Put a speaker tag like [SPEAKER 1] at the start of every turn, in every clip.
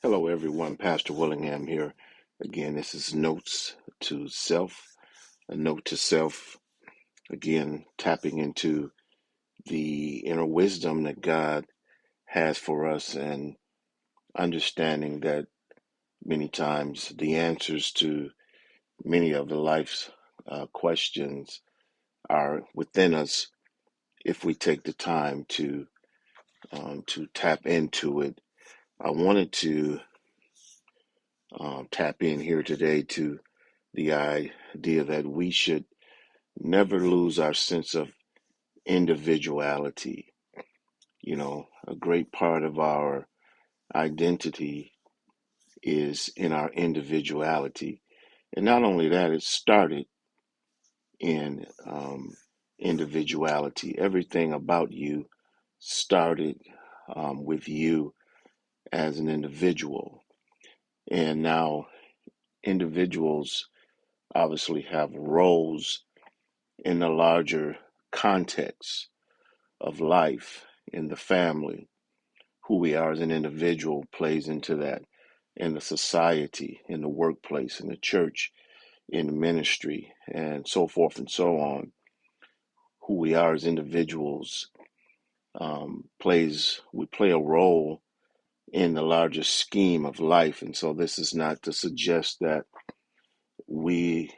[SPEAKER 1] Hello, everyone. Pastor Willingham here. Again, this is Notes to Self, a note to self. Again, tapping into the inner wisdom that God has for us and understanding that many times the answers to many of the life's questions are within us if we take the time to tap into it. I wanted to tap in here today to the idea that we should never lose our sense of individuality. A great part of our identity is in our individuality. And not only that, it started in individuality. Everything about you started with you as an individual. And now individuals obviously have roles in the larger context of life in the family. Who we are as an individual plays into that in the society, in the workplace, in the church, in the ministry, and so forth and so on. Who we are as individuals we play a role in the larger scheme of life. And so this is not to suggest that we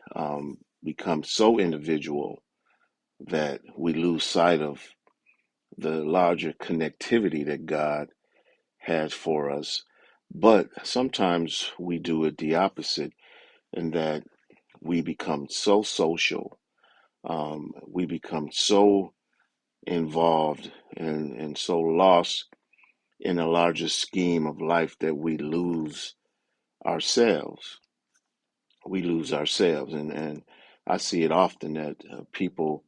[SPEAKER 1] become so individual that we lose sight of the larger connectivity that God has for us. But sometimes we do it the opposite, in that we become so social, we become so involved and so lost in a larger scheme of life that we lose ourselves. We lose ourselves. And I see it often that people,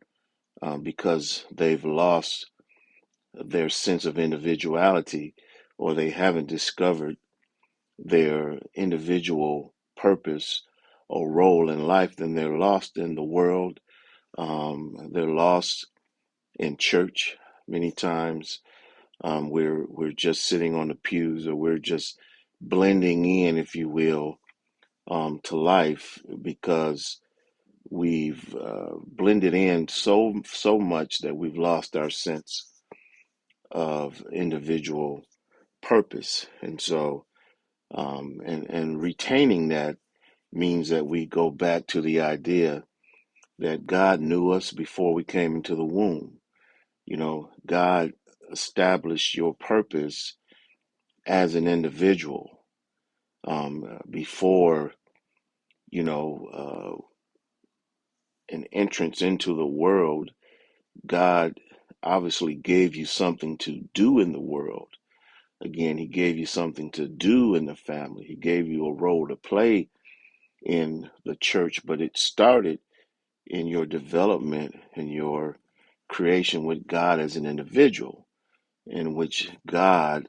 [SPEAKER 1] because they've lost their sense of individuality, or they haven't discovered their individual purpose or role in life, then they're lost in the world. They're lost in church many times. We're just sitting on the pews, or we're just blending in, if you will, to life, because we've blended in so much that we've lost our sense of individual purpose. And so, and retaining that means that we go back to the idea that God knew us before we came into the womb. God established your purpose as an individual before, an entrance into the world. God obviously gave you something to do in the world. Again, He gave you something to do in the family. He gave you a role to play in the church, but it started in your development and your creation with God as an individual, in which God,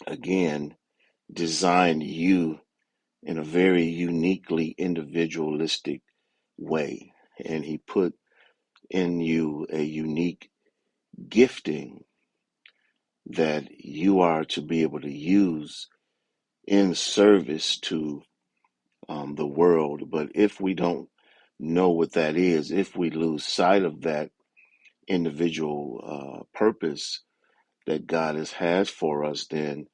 [SPEAKER 1] again, designed you in a very uniquely individualistic way. And He put in you a unique gifting that you are to be able to use in service to the world. But if we don't know what that is, if we lose sight of that individual purpose that God has for us, then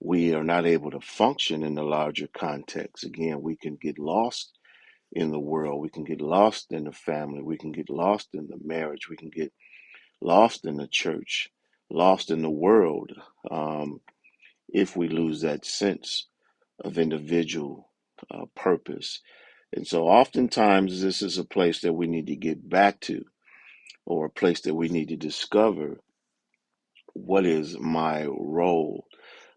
[SPEAKER 1] we are not able to function in the larger context. Again, we can get lost in the world. We can get lost in the family. We can get lost in the marriage. We can get lost in the church, lost in the world, if we lose that sense of individual purpose. And so oftentimes this is a place that we need to get back to, or a place that we need to discover: what is my role?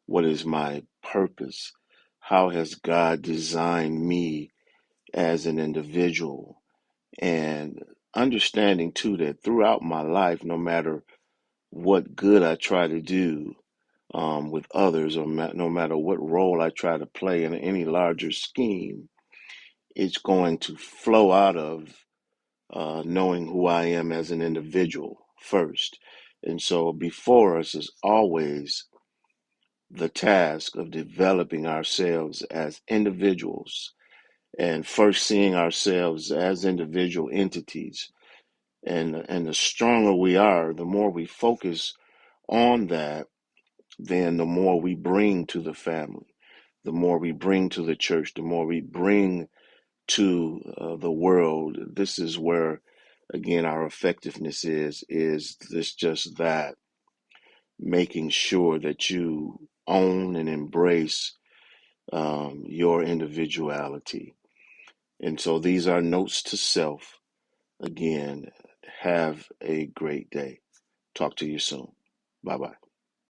[SPEAKER 1] What is my purpose? How has God designed me as an individual? And understanding too that throughout my life, no matter what good I try to do with others, or no matter what role I try to play in any larger scheme, it's going to flow out of knowing who I am as an individual first. And so before us is always the task of developing ourselves as individuals and first seeing ourselves as individual entities. And the stronger we are, the more we focus on that, then the more we bring to the family, the more we bring to the church, the more we bring to the world. This is where, again, our effectiveness is this just that, making sure that you own and embrace your individuality. And so these are notes to self. Again, have a great day. Talk to you soon. Bye bye.